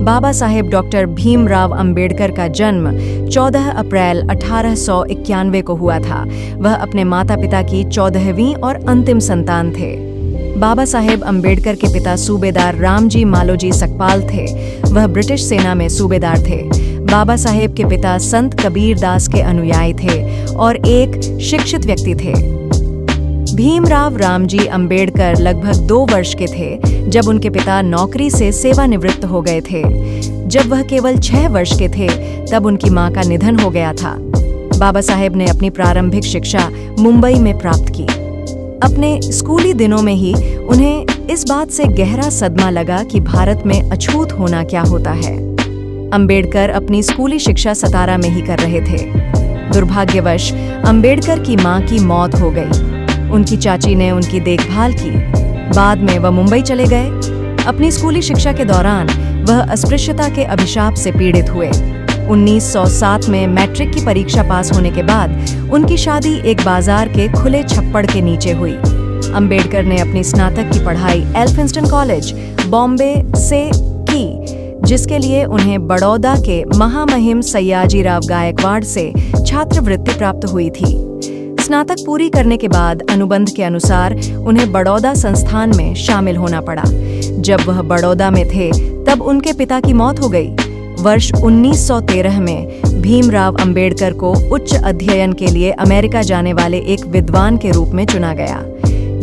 Baba Saheb doctor Bhimrao Ambedkar का जन्म 14 अप्रैल 1891 को हुआ था। वह अपने माता पिता की 14वीं और अंतिम संतान थे। बाबा साहेब अंबेडकर के पिता सूबेदार रामजी मालोजी सकपाल थे। वह ब्रिटिश सेना में सूबेदार थे। बाबा साहेब के पिता संत कबीर दास के अनुयायी थे और एक शिक्षित व्यक्ति थे। भीमराव रामजी अंबेडकर लगभग 2 वर्ष के थे जब उनके पिता नौकरी से सेवानिवृत्त हो गए थे। जब वह केवल 6 वर्ष के थे तब उनकी मां का निधन हो गया था। बाबा साहेब ने अपनी प्रारंभिक शिक्षा मुंबई में प्राप्त की। अपने स्कूली दिनों में ही उन्हें इस बात से गहरा सदमा लगा कि भारत में अछूत होना क्या होता है। अंबेडकर अपनी स्कूली शिक्षा सतारा में ही कर रहे थे। दुर्भाग्यवश अंबेडकर की मां की मौत हो गई। उनकी चाची ने उनकी देखभाल की। बाद में वह मुंबई चले गए। अपनी स्कूली शिक्षा के दौरान वह अस्पृश्यता के अभिशाप से पीड़ित हुए। 1907 में मैट्रिक की परीक्षा पास होने के बाद उनकी शादी एक बाजार के खुले छप्पड़ के नीचे हुई। अंबेडकर ने अपनी स्नातक की पढ़ाई एल्फिंस्टन कॉलेज, बॉम्बे से की, जिसके लिए उन्हें बड़ौदा के महामहिम सयाजीराव गायकवाड़ से छात्रवृत्ति प्राप्त हुई थी। स्नातक पूरी करने के बाद अनुबंध के अनुसार उन्हें बड़ौदा संस्थान में शामिल होना पड़ा। जब वह बड़ौदा में थे तब उनके पिता की मौत हो गई। वर्ष 1913 में भीमराव अंबेडकर को उच्च अध्ययन के लिए अमेरिका जाने वाले एक विद्वान के रूप में चुना गया।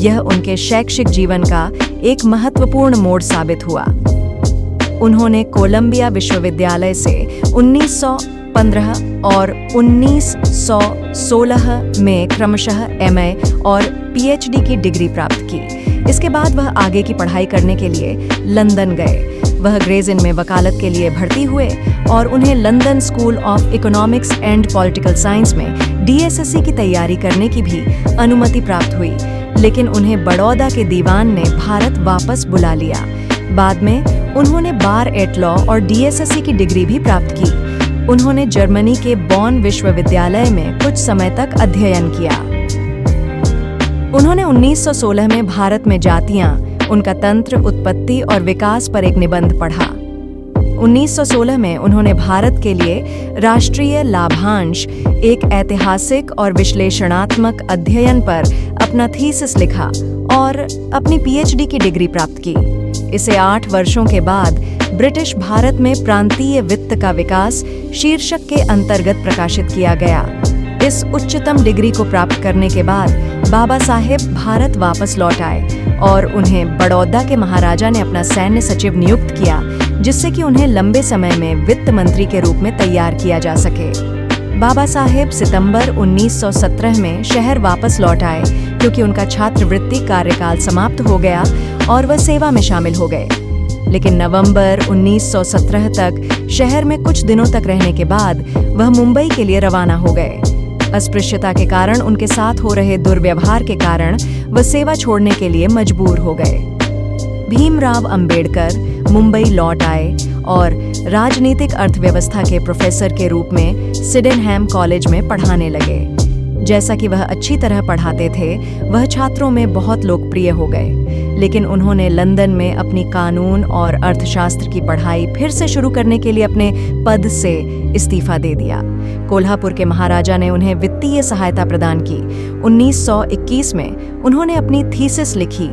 यह उनके शैक्षिक जीवन का एक महत्वपूर्ण मोड़ साबित हुआ। उन्होंने कोलंबिया विश्वविद्यालय से 1915 और 1916 में क्रमशः एमए और पीएचडी की डिग्री प्राप्त की। इसके बाद वह आगे की पढ़ाई करने के लिए लंदन गए। वह ग्रेज इन में वकालत के लिए भर्ती हुए और उन्हें London school of economics and political science में डीएसएससी की तैयारी करने की भी अनुमति प्राप्त हुई, लेकिन उन्हें बड़ौदा के दीवान ने भारत वापस बुला लिया। बाद में उन्होंने बार एट लॉ और डीएसएससी की डिग्री भी प्राप्त की। उन्होंने जर्मनी के बॉन विश्वविद्यालय में कुछ समय तक अध्ययन किया। उन्होंने 1916 में भारत में जातियां, उनका तंत्र, उत्पत्ति और विकास पर एक निबंध पढ़ा। 1916 में उन्होंने भारत के लिए राष्ट्रीय लाभांश, एक ऐतिहासिक और विश्लेषणात्मक अध्ययन पर अपना थीसिस लिखा और अपनी पीएचडी की डिग्री प्राप्त की। इसे 8 वर्षों के बाद ब्रिटिश भारत में प्रांतीय वित्त का विकास शीर्षक के अंतर्गत प्रकाशित किया गया। इस उच्चतम डिग्री को प्राप्त करने के बाद बाबा साहेब भारत वापस लौट आए और उन्हें बड़ौदा के महाराजा ने अपना सैन्य सचिव नियुक्त किया, जिससे कि उन्हें लंबे समय में वित्त मंत्री के रूप में तैयार किया जा सके। बाबा साहेब सितंबर 1917 में शहर वापस लौट आए क्योंकि उनका छात्रवृत्ति कार्यकाल समाप्त हो गया और वह सेवा में शामिल हो गए। लेकिन नवंबर 1917 तक शहर में कुछ दिनों तक रहने के बाद वह मुंबई के लिए रवाना हो गए। अस्पृश्यता के कारण उनके साथ हो रहे दुर्व्यवहार के कारण वह सेवा छोड़ने के लिए मजबूर हो गए। भीमराव अंबेडकर मुंबई लौट आए और राजनीतिक अर्थव्यवस्था के प्रोफेसर के रूप में सिडेनहैम कॉलेज में पढ़ाने लगे। जैसा कि वह अच्छी तरह पढ़ाते थे, वह छात्रों में बहुत लोकप्रिय हो गए। लेकिन उन्होंने लंदन में अपनी कानून और अर्थशास्त्र की पढ़ाई फिर से शुरू करने के लिए अपने पद से इस्तीफा दे दिया। कोल्हापुर के महाराजा ने उन्हें वित्तीय सहायता प्रदान की। 1921 में उन्होंने अपनी थीसिस लिखी,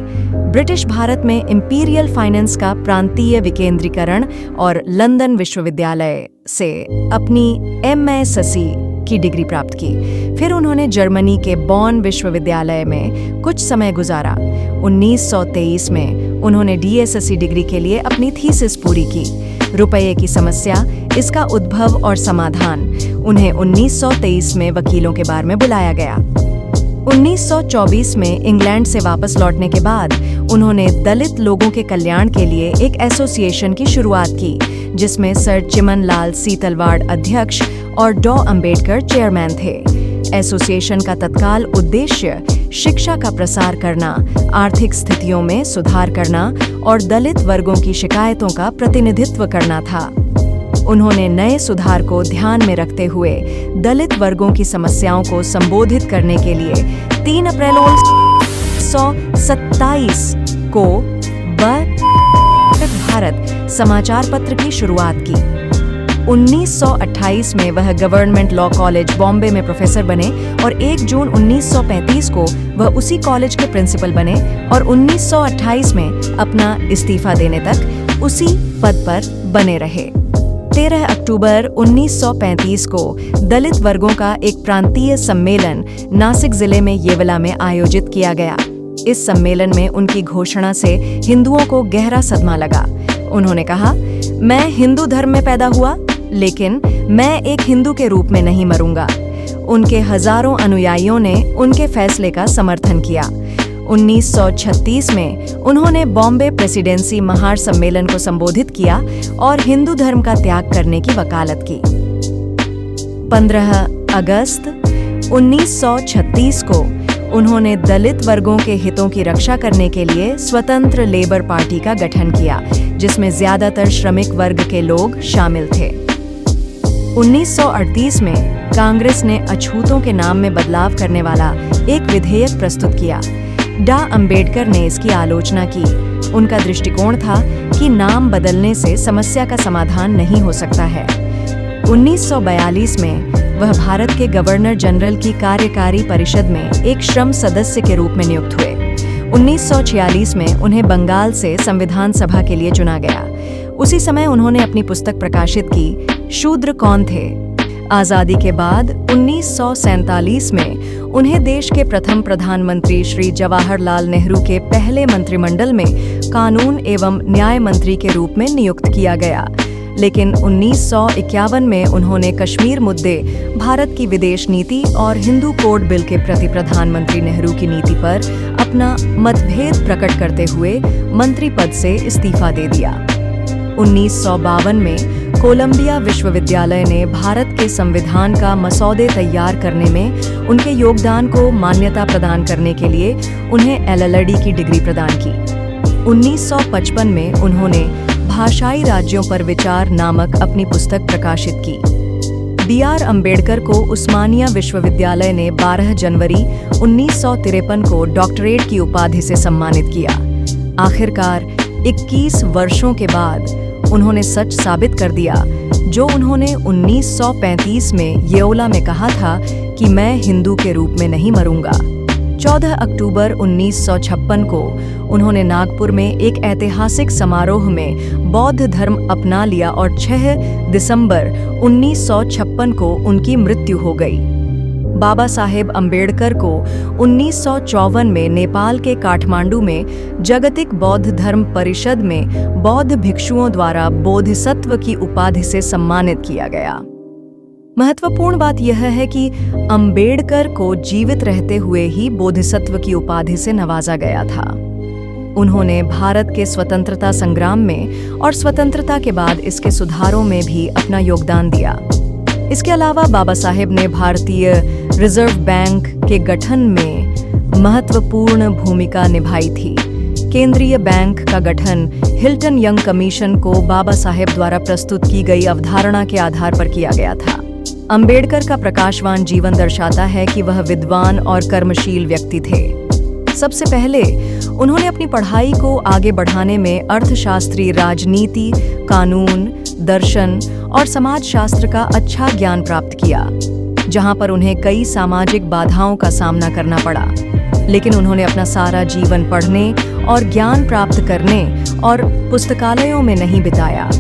ब्रिटिश भारत में इंपीरियल फाइनेंस का प्रांतीय विकेंद्रीकरण, और लंदन विश्वविद्यालय से अपनी एमएससी की डिग्री प्राप्त की। फिर उन्होंने जर्मनी के बॉन विश्वविद्यालय में कुछ समय गुजारा। 1923 में उन्होंने डीएसएससी डिग्री के लिए अपनी थीसिस पूरी की। रुपये की समस्या, इसका उद्भव और समाधान। उन्हें 1923 में वकीलों के बार में बुलाया गया। 1924 में इंग्लैंड से वापस लौटने के बाद उन्होंने दलित लोगों के कल्याण के लिए एक एसोसिएशन की शुरुआत की, जिसमें सर चिमन लाल सीतलवाड़ अध्यक्ष और डॉ अंबेडकर चेयरमैन थे। एसोसिएशन का तत्काल उद्देश्य शिक्षा का प्रसार करना, आर्थिक स्थितियों में सुधार करना और दलित वर्गों की शिकायतों का प्रतिनिधित्व करना था। उन्होंने नए सुधार को ध्यान में रखते हुए दलित वर्गों की समस्याओं को संबोधित करने के लिए 3 अप्रैल 1927 को भारत समाचार पत्र की शुरुआत की। 1928 में वह गवर्नमेंट लॉ कॉलेज बॉम्बे में प्रोफेसर बने और 1 जून 1935 को वह उसी कॉलेज के प्रिंसिपल बने और 1928 में अपना इस्तीफा देने तक उसी पद पर बने रहे। 13 अक्टूबर 1935 को दलित वर्गों का एक प्रांतीय सम्मेलन नासिक जिले में येवला में आयोजित किया गया। इस सम्मेलन में उनकी घोषणा से हिंदुओं को गहरा सदमा लगा। उन्होंने कहा, मैं हिंदू धर्म में पैदा हुआ, लेकिन मैं एक हिंदू के रूप में नहीं मरूंगा। उनके हजारों अनुयायियों ने उनके फैसले का समर्थन किया। 1936 में उन्होंने बॉम्बे प्रेसिडेंसी महार सम्मेलन को संबोधित किया और हिंदू धर्म का त्याग करने की वकालत की। 15 अगस्त 1936 को उन्होंने दलित वर्गों के हितों की रक्षा करने के लिए स्वतंत्र लेबर पार्टी का गठन किया, जिसमें ज्यादातर श्रमिक वर्ग के लोग शामिल थे। 1938 में कांग्रेस ने अछूतों के नाम में बदलाव करने वाला एक विधेयक प्रस्तुत किया। डॉ. अंबेडकर ने इसकी आलोचना की। उनका दृष्टिकोण था कि नाम बदलने से समस्या का समाधान नहीं हो सकता है। 1942 में वह भारत के गवर्नर जनरल की कार्यकारी परिषद में एक श्रम सदस्य के रूप में नियुक्त हुए। 1946 में उन्हें बंगाल से संविधान सभा के लिए चुना गया। उसी समय उन्होंने अपनी पुस्तक प्रकाशित की, शूद्र कौन थे। आजादी के बाद 1947 में उन्हें देश के प्रथम प्रधानमंत्री श्री जवाहरलाल नेहरू के पहले मंत्रिमंडल में कानून एवं न्याय मंत्री के रूप में नियुक्त किया गया। लेकिन 1951 में उन्होंने कश्मीर मुद्दे, भारत की विदेश नीति और हिंदू कोड बिल के प्रति प्रधानमंत्री नेहरू की नीति पर अपना मतभेद प्रकट करते हुए मंत्री पद से इस्तीफा दे दिया। 1952 में कोलंबिया विश्वविद्यालय ने भारत के संविधान का मसौदे तैयार करने में उनके योगदान को मान्यता प्रदान करने के लिए उन्हें LLD की डिग्री प्रदान की। 1955 में उन्होंने भाषाई राज्यों पर विचार नामक अपनी पुस्तक प्रकाशित की। B.R. अम्बेडकर को उस्मानिया विश्वविद्यालय ने 12 जनवरी 1953 को डॉक्टरेट की उपाधि से सम्मानित किया। आखिरकार 21 वर्षों के बाद उन्होंने सच साबित कर दिया जो उन्होंने 1935 में येवला में कहा था कि मैं हिंदू के रूप में नहीं मरूंगा। 14 अक्टूबर 1956 को उन्होंने नागपुर में एक ऐतिहासिक समारोह में बौद्ध धर्म अपना लिया और 6 दिसंबर 1956 को उनकी मृत्यु हो गई। बाबा साहेब अम्बेडकर को 1954 में नेपाल के काठमांडू में जागतिक बौद्ध धर्म परिषद में बौद्ध भिक्षुओं द्वारा बोधिसत्व की उपाधि से सम्मानित किया गया। महत्वपूर्ण बात यह है कि अम्बेडकर को जीवित रहते हुए ही बोधिसत्व की उपाधि से नवाजा गया था। उन्होंने भारत के स्वतंत्रता संग्राम में और स्वतंत्रता के बाद इसके सुधारों में भी अपना योगदान दिया। इसके अलावा बाबा साहेब ने भारतीय रिजर्व बैंक के गठन में महत्वपूर्ण भूमिका निभाई थी। केंद्रीय बैंक का गठन हिल्टन यंग कमीशन को बाबा साहेब द्वारा प्रस्तुत की गई अवधारणा के आधार पर किया गया था। अम्बेडकर का प्रकाशवान जीवन दर्शाता है कि वह विद्वान और कर्मशील व्यक्ति थे। सबसे पहले उन्होंने अपनी पढ़ाई को आगे बढ़ाने में अर्थशास्त्री, राजनीति, कानून, दर्शन और समाजशास्त्र का अच्छा ज्ञान प्राप्त किया, जहां पर उन्हें कई सामाजिक बाधाओं का सामना करना पड़ा। लेकिन उन्होंने अपना सारा जीवन पढ़ने और ज्ञान प्राप्त करने और पुस्तकालयों में नहीं बिताया।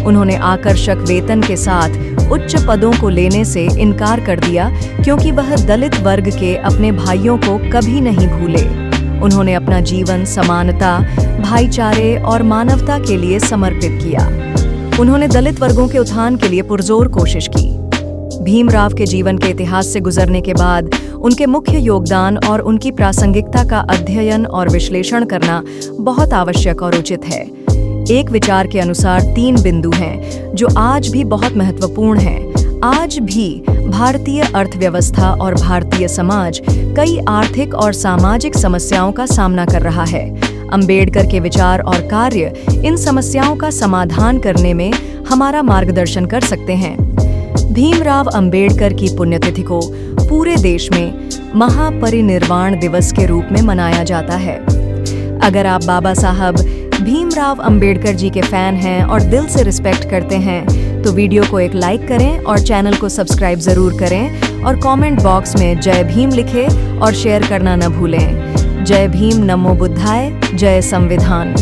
उन्होंने आकर्षक वेतन के साथ उच्च पदों को लेने से इनकार कर दिया, क्योंकि वह दलित वर्ग के अपने भाइयों को कभी नहीं भूले। उन्होंने अपना जीवन समानता, भाईचारे और मानवता के लिए समर्पित किया। उन्होंने दलित वर्गों के उत्थान के लिए पुरजोर कोशिश की। भीमराव के जीवन के इतिहास से गुजरने के बाद उनके मुख्य योगदान और उनकी प्रासंगिकता का अध्ययन और विश्लेषण करना बहुत आवश्यक और उचित है। एक विचार के अनुसार 3 बिंदु हैं जो आज भी बहुत महत्वपूर्ण हैं। आज भी भारतीय अर्थव्यवस्था और भारतीय समाज कई आर्थिक और सामाजिक समस्याओं का सामना कर रहा है। अंबेडकर के विचार और कार्य इन समस्याओं का समाधान करने में हमारा मार्गदर्शन कर सकते हैं। भीमराव अंबेडकर की पुण्यतिथि को पूरे देश में महापरिनिर्वाण दिवस के रूप में मनाया जाता है। अगर आप बाबा साहब भीमराव अंबेडकर जी के फैन हैं और दिल से रिस्पेक्ट करते हैं तो वीडियो को एक लाइक करें और चैनल को सब्सक्राइब ज़रूर करें और कमेंट बॉक्स में जय भीम लिखें और शेयर करना न भूलें। जय भीम, नमो बुद्धाय, जय संविधान।